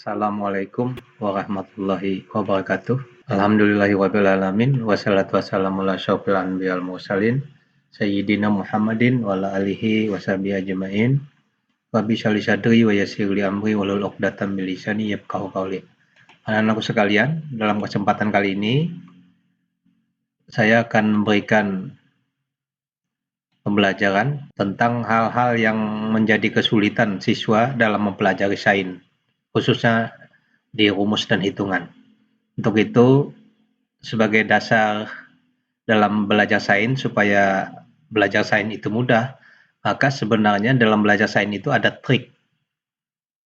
Assalamualaikum warahmatullahi wabarakatuh. Alhamdulillahirrabbilalamin. Wassalatu wassalamu ala syafil anbiya wal mursalin. Sayyidina Muhammadin wa ala alihi wa sahbihi ajma'in. Rabbi shrah li sadri wa yassir li amri wahlul 'uqdatam min lisani yafqahu qawli. Anak-anakku sekalian, dalam kesempatan kali ini saya akan memberikan pembelajaran tentang hal-hal yang menjadi kesulitan siswa dalam mempelajari sains, khususnya di rumus dan hitungan. Untuk itu, sebagai dasar dalam belajar sains supaya belajar sains itu mudah, maka sebenarnya dalam belajar sains itu ada trik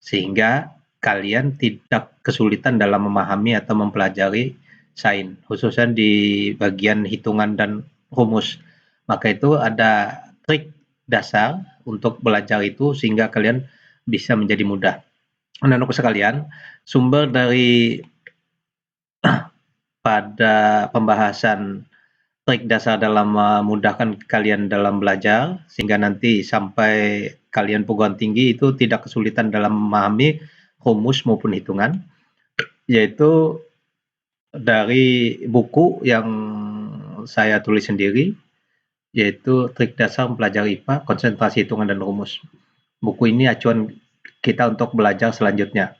sehingga kalian tidak kesulitan dalam memahami atau mempelajari sains, khususnya di bagian hitungan dan rumus. Maka itu ada trik dasar untuk belajar itu sehingga kalian bisa menjadi mudah. Anak-anakku sekalian, sumber dari pada pembahasan trik dasar dalam memudahkan kalian dalam belajar sehingga nanti sampai kalian perguruan tinggi itu tidak kesulitan dalam memahami rumus maupun hitungan, yaitu dari buku yang saya tulis sendiri, yaitu Trik Dasar Mempelajari IPA, Konsentrasi Hitungan dan Rumus. Buku ini acuan kita untuk belajar selanjutnya,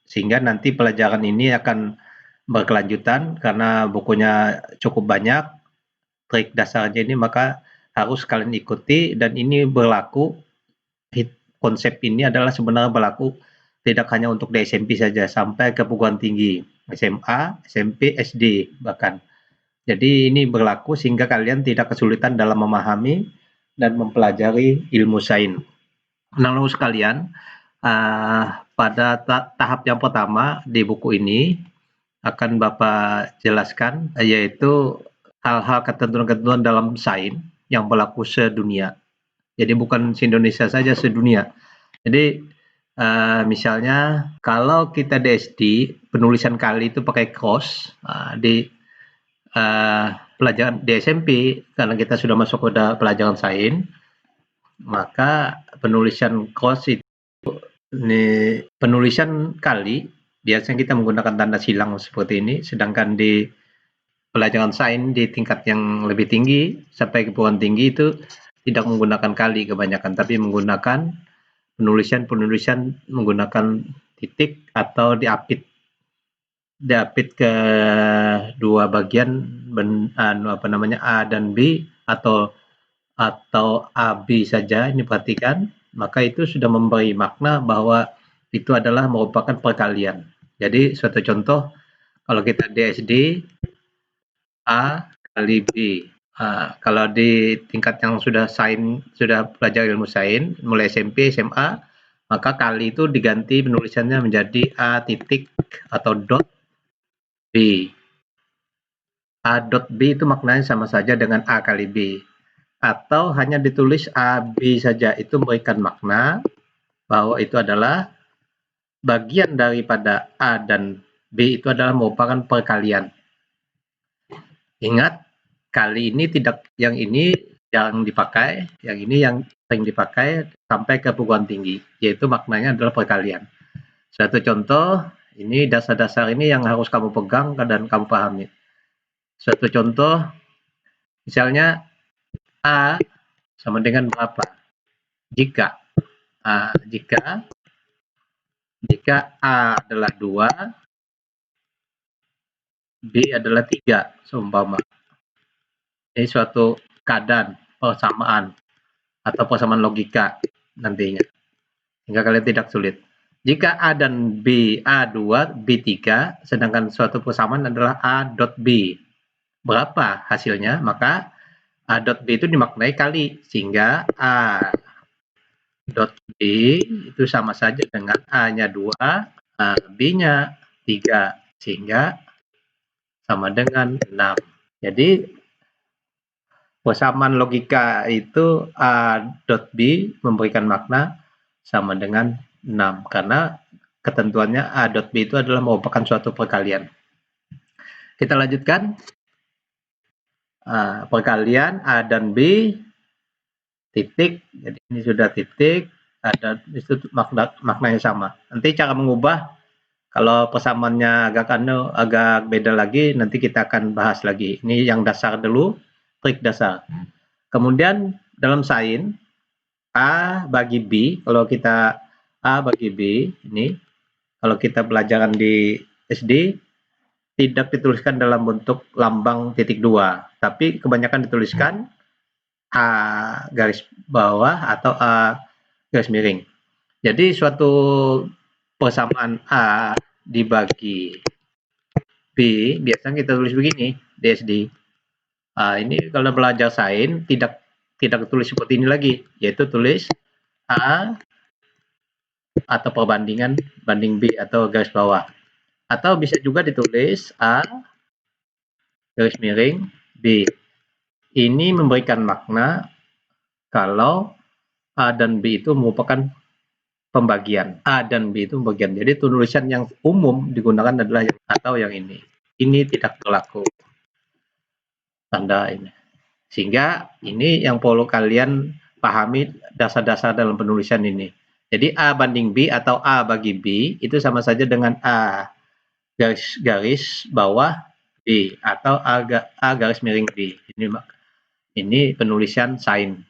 sehingga nanti pelajaran ini akan berkelanjutan karena bukunya cukup banyak, trik dasarnya ini, maka harus kalian ikuti, dan ini berlaku, konsep ini adalah sebenarnya berlaku tidak hanya untuk di SMP saja, sampai ke perguruan tinggi, SMA, SMP, SD bahkan. Jadi ini berlaku sehingga kalian tidak kesulitan dalam memahami dan mempelajari ilmu sains. Anak-anak sekalian, pada tahap yang pertama di buku ini akan Bapak jelaskan, yaitu hal-hal ketentuan-ketentuan dalam sains yang berlaku sedunia. Jadi bukan se-Indonesia saja, sedunia. Jadi misalnya kalau kita di SD, penulisan kali itu pakai cross, di pelajaran di SMP, karena kita sudah masuk ke pelajaran sains, maka penulisan cross itu, penulisan kali biasanya kita menggunakan tanda silang seperti ini, sedangkan di pelajaran sains di tingkat yang lebih tinggi sampai ke perguruan tinggi itu tidak menggunakan kali kebanyakan, tapi menggunakan penulisan menggunakan titik atau diapit ke dua bagian, A dan B, atau AB saja. Ini perhatikan, maka itu sudah memberi makna bahwa itu adalah merupakan perkalian. Jadi suatu contoh, kalau kita di SD, A kali B. Kalau di tingkat yang sudah belajar ilmu sains, mulai SMP, SMA, maka kali itu diganti penulisannya menjadi A titik atau dot B. A dot B itu maknanya sama saja dengan A kali B. Atau hanya ditulis AB saja, itu memberikan makna bahwa itu adalah bagian daripada A dan B itu adalah merupakan perkalian. Ingat, kali ini yang ini jarang dipakai, yang ini yang sering dipakai sampai ke perguruan tinggi, yaitu maknanya adalah perkalian. Suatu contoh, ini dasar-dasar ini yang harus kamu pegang dan kamu pahami. Suatu contoh, misalnya A sama dengan berapa? Jika A adalah 2, B adalah 3, seumpama. Ini suatu keadaan, persamaan, atau persamaan logika nantinya, sehingga kalian tidak sulit. Jika A dan B, A2, B3, sedangkan suatu persamaan adalah A dot B. Berapa hasilnya? Maka A dot B itu dimaknai kali, sehingga A dot B itu sama saja dengan A-nya 2, B-nya 3, sehingga sama dengan 6. Jadi persamaan logika itu A dot B memberikan makna sama dengan 6, karena ketentuannya A dot B itu adalah merupakan suatu perkalian. Kita lanjutkan. Perkalian A dan B, titik, jadi ini sudah titik, ada itu maknanya sama. Nanti cara mengubah, Kalau persamaannya agak beda lagi, nanti kita akan bahas lagi. Ini yang dasar dulu, trik dasar. Kemudian dalam sains, A bagi B, kalau kita A bagi B, ini kalau kita pelajaran di SD, tidak dituliskan dalam bentuk lambang titik dua, tapi kebanyakan dituliskan A garis bawah atau A garis miring. Jadi suatu persamaan A dibagi B, biasanya kita tulis begini di SD. Ini kalau belajar sains tidak tulis seperti ini lagi, yaitu tulis A atau perbandingan banding B atau garis bawah. Atau bisa juga ditulis A garis miring B. Ini memberikan makna kalau A dan B itu merupakan pembagian. A dan B itu pembagian. Jadi tulisan yang umum digunakan adalah yang atau yang ini. Ini tidak berlaku. Tanda ini. Sehingga ini yang perlu kalian pahami dasar-dasar dalam penulisan ini. Jadi A banding B atau A bagi B itu sama saja dengan A garis bawah B atau A garis miring B. Ini penulisan sains.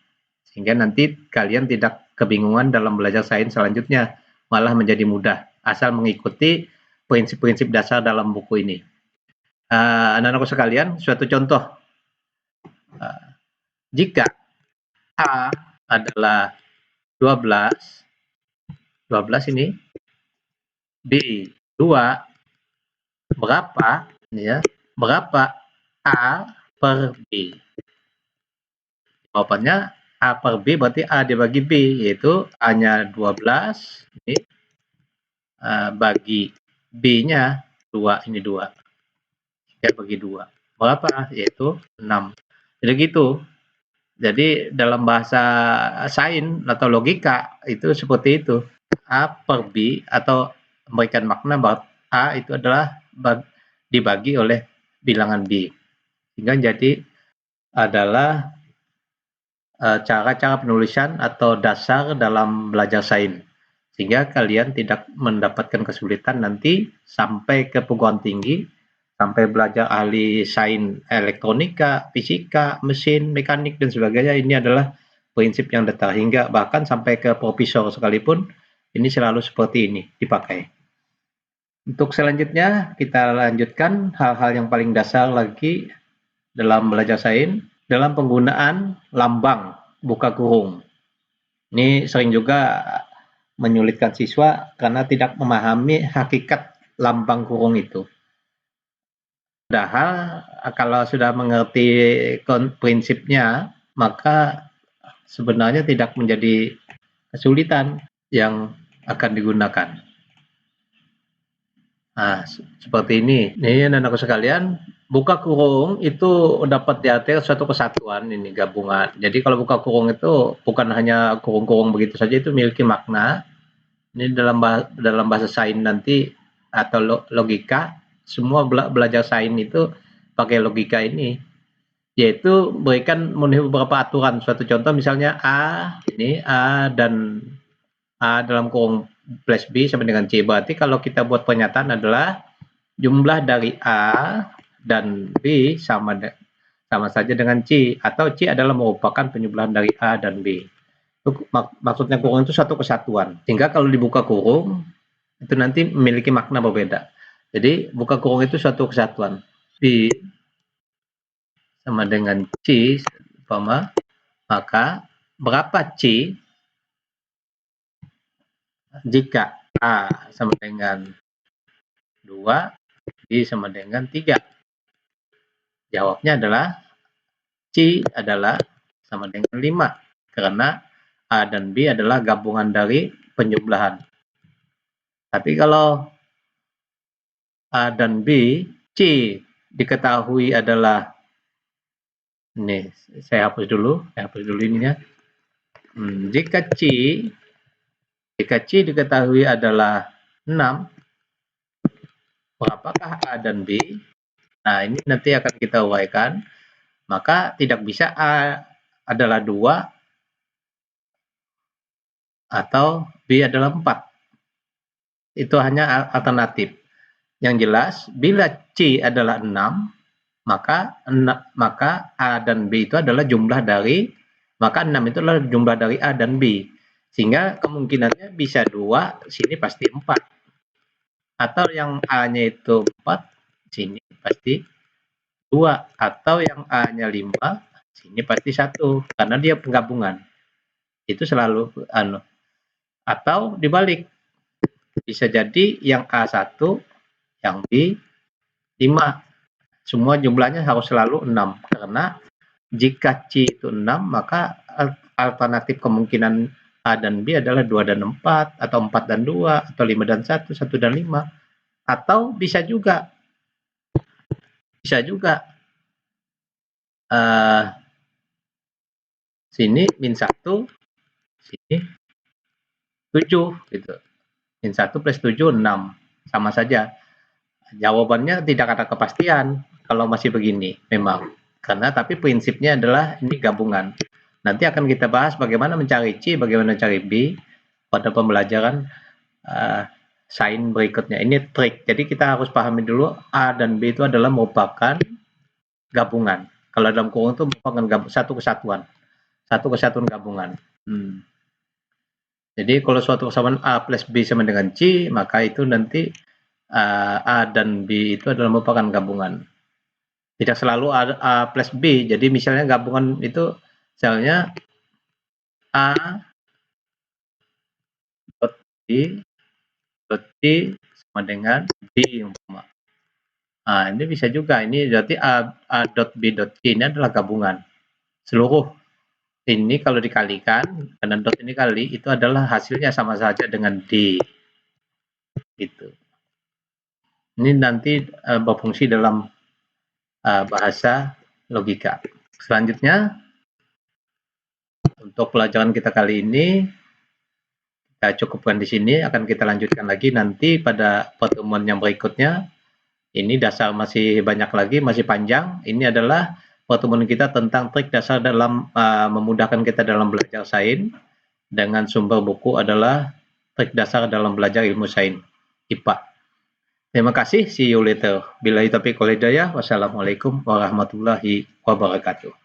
Sehingga nanti kalian tidak kebingungan dalam belajar sains selanjutnya, malah menjadi mudah asal mengikuti prinsip-prinsip dasar dalam buku ini. Anak-anakku sekalian, suatu contoh. Jika A adalah 12 ini, B 2, berapa ya? Berapa A per B? Jawabannya A per B berarti A dibagi B, yaitu A-nya 12 ini bagi B-nya 2, ini 2. 3 bagi 2. Berapa? Yaitu 6. Jadi gitu. Jadi dalam bahasa sains atau logika itu seperti itu. A per B atau memberikan makna bahwa A itu adalah dibagi oleh bilangan B. Sehingga jadi adalah cara-cara penulisan atau dasar dalam belajar sains. Sehingga kalian tidak mendapatkan kesulitan nanti sampai ke perguruan tinggi, sampai belajar ahli sains elektronika, fisika, mesin, mekanik, dan sebagainya. Ini adalah prinsip yang dasar. Hingga bahkan sampai ke profesor sekalipun, ini selalu seperti ini dipakai. Untuk selanjutnya, kita lanjutkan hal-hal yang paling dasar lagi dalam belajar sains, dalam penggunaan lambang buka kurung. Ini sering juga menyulitkan siswa karena tidak memahami hakikat lambang kurung itu. Padahal kalau sudah mengerti prinsipnya, maka sebenarnya tidak menjadi kesulitan yang akan digunakan. Nah, seperti ini. Ini anak-anakku sekalian, buka kurung itu dapat diartikan suatu kesatuan, ini gabungan. Jadi kalau buka kurung itu bukan hanya kurung-kurung begitu saja, itu memiliki makna. Ini dalam bahasa sains nanti atau logika, semua belajar sains itu pakai logika ini, yaitu memenuhi beberapa aturan. Suatu contoh misalnya A dan A dalam kurung plus B sama dengan C. Berarti kalau kita buat pernyataan adalah jumlah dari A dan B sama saja dengan C, atau C adalah merupakan penjumlahan dari A dan B. Maksudnya kurung itu satu kesatuan. Sehingga kalau dibuka kurung, itu nanti memiliki makna berbeda. Jadi buka kurung itu suatu kesatuan. B sama dengan C, maka berapa C jika A sama dengan 2, B sama dengan 3. Jawabnya adalah C adalah sama dengan 5. Karena A dan B adalah gabungan dari penjumlahan. Tapi kalau A dan B, C diketahui adalah, ini saya hapus dulu ininya. Jika C diketahui adalah 6, berapakah A dan B? Nah, ini nanti akan kita uraikan. Maka tidak bisa A adalah 2 atau B adalah 4. itu hanya alternatif. Yang jelas, bila C adalah 6, maka A dan B itu adalah jumlah dari, maka 6 itu adalah jumlah dari A dan B. Sehingga kemungkinannya bisa 2, sini pasti 4. Atau yang A-nya itu 4, sini pasti 2. Atau yang A-nya 5, sini pasti 1. Karena dia penggabungan. Itu selalu atau dibalik. Bisa jadi yang A1, yang B 5. Semua jumlahnya harus selalu 6. Karena jika C itu 6, maka alternatif kemungkinan A dan B adalah 2 dan 4, atau 4 dan 2, atau 5 dan 1, 1 dan 5. Atau bisa juga sini min 1, sini 7 gitu. Min 1 plus 7, 6. Sama saja. Jawabannya tidak ada kepastian kalau masih begini memang. Karena tapi prinsipnya adalah ini gabungan. Nanti akan kita bahas bagaimana mencari C, bagaimana mencari B pada pembelajaran sains berikutnya. Ini trik. Jadi kita harus pahami dulu A dan B itu adalah merupakan gabungan. Kalau dalam kurung itu merupakan satu kesatuan gabungan. Jadi kalau suatu kesamaan A plus B sama dengan C, maka itu nanti A dan B itu adalah merupakan gabungan. Tidak selalu A plus B. Jadi misalnya gabungan itu misalnya A dot B dot C sama dengan B umpama. Nah, ini bisa juga. Ini berarti A dot B dot C ini adalah gabungan. Seluruh ini kalau dikalikan, karena dot ini kali, itu adalah hasilnya sama saja dengan D. Gitu. Ini nanti berfungsi dalam bahasa logika. Selanjutnya, untuk pelajaran kita kali ini, kita cukupkan di sini. Akan kita lanjutkan lagi nanti pada pertemuan yang berikutnya. Ini dasar masih banyak lagi, masih panjang. Ini adalah pertemuan kita tentang trik dasar dalam memudahkan kita dalam belajar sains, dengan sumber buku adalah trik dasar dalam belajar ilmu sains IPA. Terima kasih, see you later. Billahi taufiq wal hidayah. Wassalamualaikum warahmatullahi wabarakatuh.